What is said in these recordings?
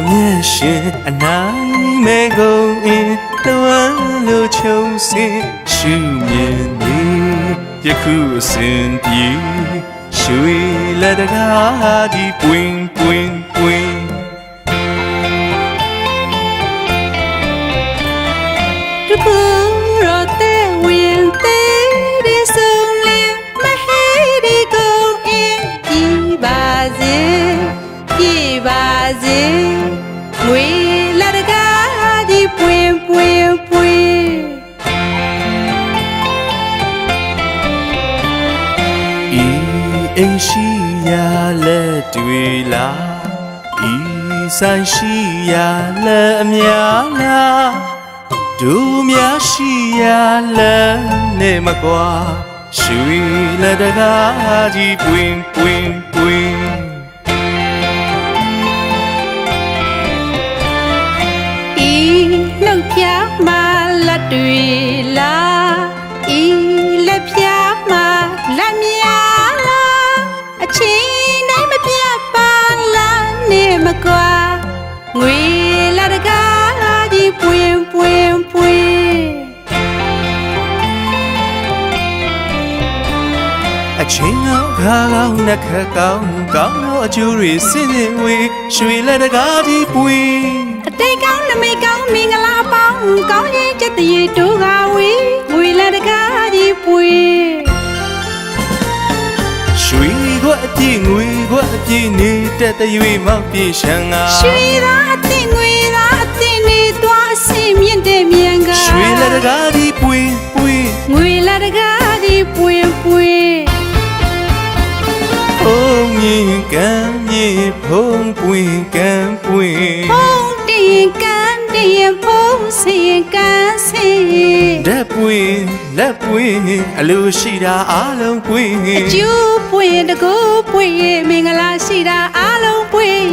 面线难没够因，乱了秋色数面你也苦身体，水来的咖的滚滚滚。如果若得ဝင်တဲ့ဆုံးလေးမဟဲဒီကုန်ရင်ပြပါစေပြပါစေငွေလာတကားဒီပွင့်ပွင့်ပွင့်ဤအိမ်ရှိရာလက်တွေလားဤဆိုင်ရှိရာလက်အများလားတို့များရှိရာလက်နဲ့မကွာရွှေလက်တကားကြီးပွင့်ပွင့်ပွင့်ဤနှုတ်ပြမလက်တွေလားဤလက်ပြမလက်များလားအချင်းတိုင်းမပြတ်ပါလားနေမကွာငွေလာတကားဒီပွင့်ပွင့်ပွင့်အချင်းကောင်းခါကောင်းနှက်ခတ်ကောင်းကောင်းသောအကျိုးတွေစင်စင်ဝေးရွှေလက်တကားကြီးပွင့်အတိတ်ကောင်းနမိတ်ကောင်းမင်္ဂလာပေါင်းကောင်းရင်ကျက်တရေတို့ကဝေးငွေလာတကားဒီပွင့်ရွှေခွက်အပြည့်ငွေခွက်အပြည့်နေတဲ့တရွေမောက်ပြေရှန်ကရွှေသာအသိငွေသာအသိနေသွားအစင်မြင့်တဲ့မြန်ကရွှေလက်တကားကြီးပွင့်ပွင့်ငွေလာတကားဒီပွင့်ပွင့်ဖုံးမြင်ကမ်းမြင်ဖုံးပွင့်ကမ်းပွင့်ဖုံးတင်ကမ်းတင်ဖုံးစင်ကမ်းစင်ဓာတ်ပွင့်လက်ပွင့်အလိုရှိတာအားလုံးပွင့်အကျိုးပွင့်တကူပွင့်မင်္ဂလာရှိတာအားလုံးပွင့်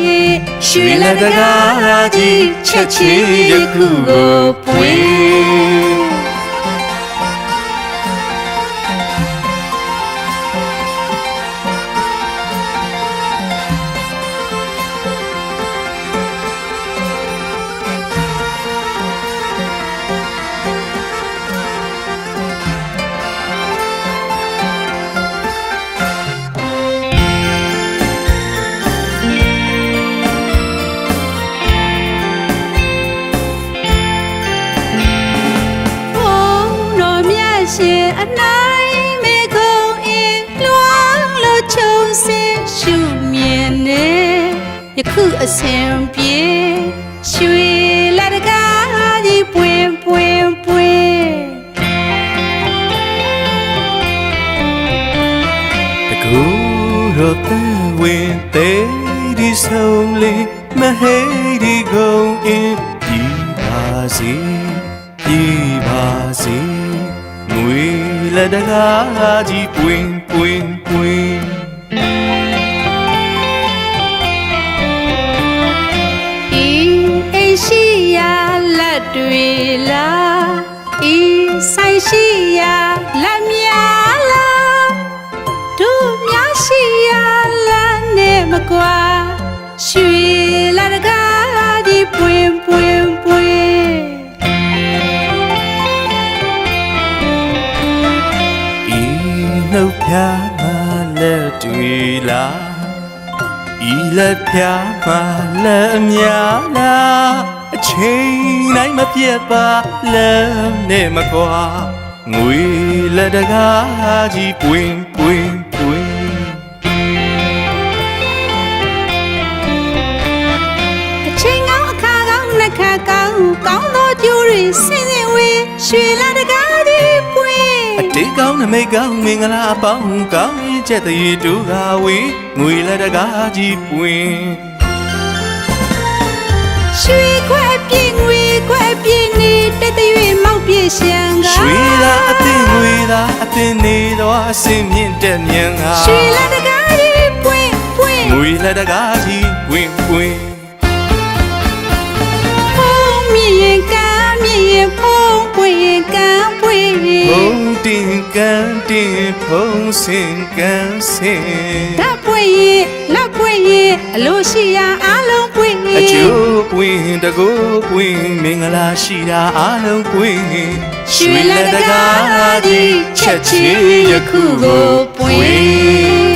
ရွှေလက်တကားကြီးချက်ချင်းယခုကိုပွင့်ရှင်အနိုင်မေကုံအင်းလွှမ်းလို့ချုံစင်ရှုမြင်နေယခုအစဉ်ပြေရွှေလက်တကားကြီးပွင့်ပွင့်ပွင့်တကူတော့တဝင်သေးဒီဆုံးလေးမဟဲဒီကုန်အင်းဒီပါစီဒီပါစီငွေလက်တကားကြီးပွင့်ပွင့်ပွင့်ဤအိရှိရာလက်တွေလားဤဆိုင်ရှိရာလက်များလားတို့များရှိရာလက်နဲ့မကွာရွှေလက်တကားကြီးပွင့်ပွင့်ပွင့်နှုတ်ဖြာမလက်တွေလားဤလက်ဖြာမလက်အများလားအချိန်တိုင်းမပြတ်ပါလက်နဲ့မကွာငွေလက်တကားကြီးပွင့်ပွင့်ပွင့်အချိန်ကောင်းအခါကောင်းနှက်ခါကောင်းကောင်းသောကျိုးတွေစင်စင်ဝေးရွှေလက်တကားကြီးပွင့်အတိတ်ကောင်းနမိတ်ကောင်းမင်္ဂလာအပေါင်းကောင်းရင်ချက်တည်းတို့ကဝေးငွေလက်တကားကြီးပွင့်ရွှေခွက်ပြည့်ငွေခွက်ပြည့်နေတဲ့တရွေမောက်ပြည့်ရှန်ကရွှေသာအသိငွေသာအသိနေတော့အစင်မြင့်တဲ့မြန်ကရွှေလက်တကားကြီးပွင့်ပွင့်ငွေလက်တကားကြီးပွင့်ပွင့်ဖုံးမြင်ကမ်းမြင်ဖုံးပွင့်ကမ်းပွင့်ဖုံးတင်ကမ်းတင်ဖုံးစင်ကမ်းစင်ဓာတ်ပွင့်လက်ပွင့်အလိုရှိရာအားလုံးပွင့်အကျိုး ကူပွင့်မင်္ဂလာရှိတာအားလုံးပွင့် ရွှေလက်တကားကြီးချက်ချင်းယခုကိုပွင့်